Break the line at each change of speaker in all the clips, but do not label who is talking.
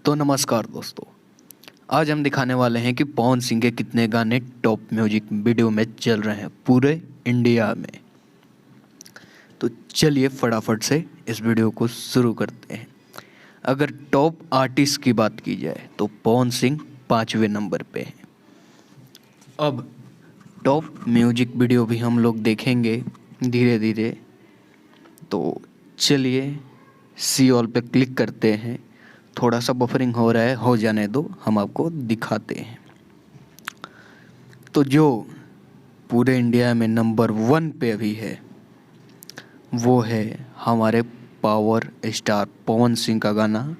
तो नमस्कार दोस्तों, आज हम दिखाने वाले हैं कि पवन सिंह के कितने गाने टॉप म्यूजिक वीडियो में चल रहे हैं पूरे इंडिया में। तो चलिए फटाफट से इस वीडियो को शुरू करते हैं। अगर टॉप आर्टिस्ट की बात की जाए तो पवन सिंह 5वें नंबर पे हैं। अब टॉप म्यूजिक वीडियो भी हम लोग देखेंगे धीरे धीरे। तो चलिए सी ऑल पे क्लिक करते हैं। थोड़ा सा बफरिंग हो रहा है, हो जाने दो, हम आपको दिखाते हैं। तो जो पूरे इंडिया में नंबर 1 पे अभी है वो है हमारे पावर स्टार पवन सिंह का गाना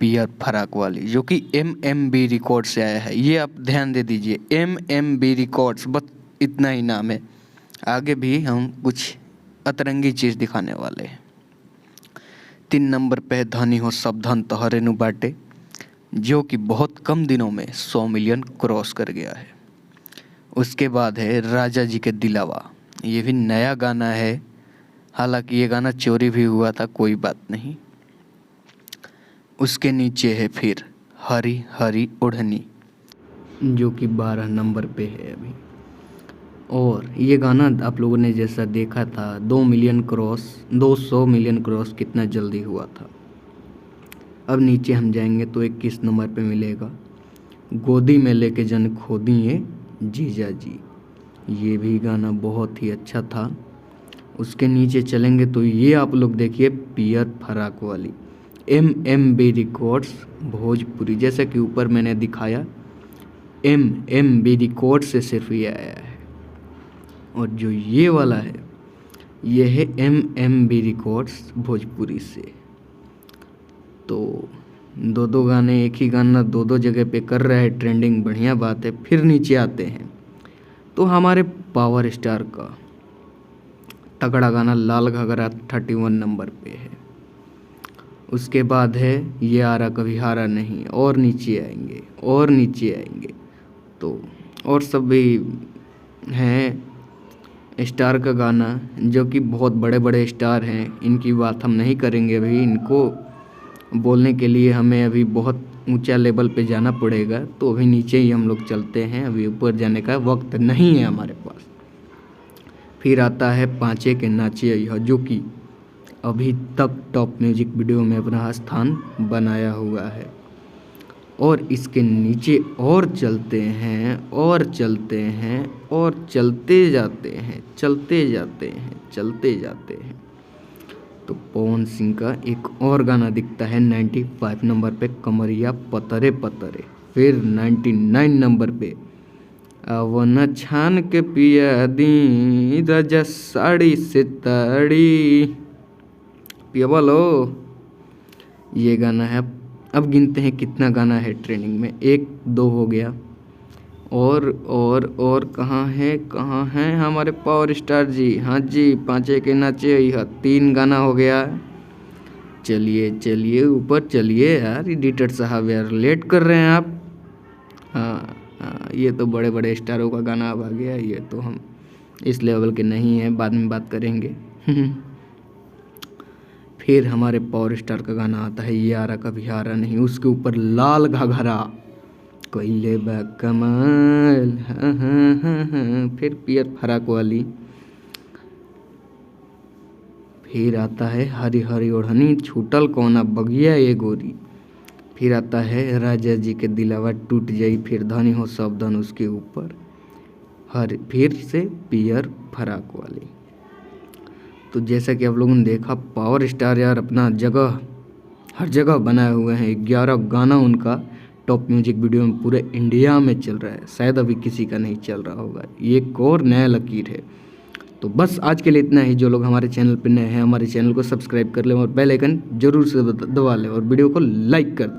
पियर फराक वाली, जो कि MMB रिकॉर्ड से आया है। ये आप ध्यान दे दीजिए, MMB रिकॉर्ड्स, बस इतना ही नाम है। आगे भी हम कुछ अतरंगी चीज़ दिखाने वाले हैं। 3 नंबर पे है धनी हो सब धन तोहरे नु बाटे, जो कि बहुत कम दिनों में 100 मिलियन क्रॉस कर गया है। उसके बाद है राजा जी के दिलावा, ये भी नया गाना है। हालांकि ये गाना चोरी भी हुआ था, कोई बात नहीं। उसके नीचे है फिर हरी हरी ओढ़नी, जो कि 12 नंबर पे है अभी। और ये गाना आप लोगों ने जैसा देखा था 200 मिलियन क्रॉस कितना जल्दी हुआ था। अब नीचे हम जाएंगे तो 21 नंबर पे मिलेगा गोदी में लेके जन खो दिए जीजा जी। ये भी गाना बहुत ही अच्छा था। उसके नीचे चलेंगे तो ये आप लोग देखिए पियर फराक वाली, MMB रिकॉर्ड्स भोजपुरी। जैसा कि ऊपर मैंने दिखाया MMB रिकॉर्ड से सिर्फ ये आया है। और जो ये वाला है ये है MMB रिकॉर्ड्स भोजपुरी से। तो दो गाने, एक ही गाना दो जगह पे कर रहा है ट्रेंडिंग, बढ़िया बात है। फिर नीचे आते हैं तो हमारे पावर स्टार का तगड़ा गाना लाल घाघरा 31 नंबर पे है। उसके बाद है ये आरा कभी हारा नहीं, और नीचे आएंगे तो और सब भी हैं। स्टार का गाना, जो कि बहुत बड़े बड़े स्टार हैं, इनकी बात हम नहीं करेंगे अभी। इनको बोलने के लिए हमें अभी बहुत ऊंचा लेवल पे जाना पड़ेगा, तो अभी नीचे ही हम लोग चलते हैं, अभी ऊपर जाने का वक्त नहीं है हमारे पास। फिर आता है पाँचे के नाचे यह, जो कि अभी तक टॉप म्यूजिक वीडियो में अपना स्थान बनाया हुआ है। और इसके नीचे और चलते हैं और चलते जाते हैं तो पवन सिंह का एक और गाना दिखता है 95 नंबर पे, कमरिया पतरे पतरे। फिर 99 नंबर पे अवन छान के पिया दी राजा साड़ी से ताड़ी पिया बोलो, ये गाना है। अब गिनते हैं कितना गाना है ट्रेंडिंग में। 1 2 हो गया, और कहाँ है हमारे पावर स्टार जी। हाँ जी, पाँचे के नाचे यह 3 गाना हो गया। चलिए ऊपर चलिए यार, एडिटर साहब यार लेट कर रहे हैं आप। हाँ, ये तो बड़े बड़े स्टारों का गाना अब आ गया। ये तो हम इस लेवल के नहीं हैं, बाद में बात करेंगे। फिर हमारे पावर स्टार का गाना आता है ये आरा कभी हारा नहीं। उसके ऊपर लाल घाघरा कोइले बा कमाल, हाँ। फिर पियर फराक वाली। फिर आता है हरी हरी ओढ़नी छूटल कोना बगिया ये गोरी। फिर आता है राजा जी के दिलावा टूट जाई, फिर धनी हो सब धन उसके ऊपर, फिर से पियर फराक वाली। तो जैसा कि आप लोगों ने देखा, पावर स्टार यार अपना जगह हर जगह बनाए हुए हैं। 11 गाना उनका टॉप म्यूजिक वीडियो में पूरे इंडिया में चल रहा है, शायद अभी किसी का नहीं चल रहा होगा। ये एक और नया लकीर है। तो बस आज के लिए इतना ही। जो लोग हमारे चैनल पर नए हैं, हमारे चैनल को सब्सक्राइब कर लें और बेल आइकन जरूर से दबा लें और वीडियो को लाइक कर दें।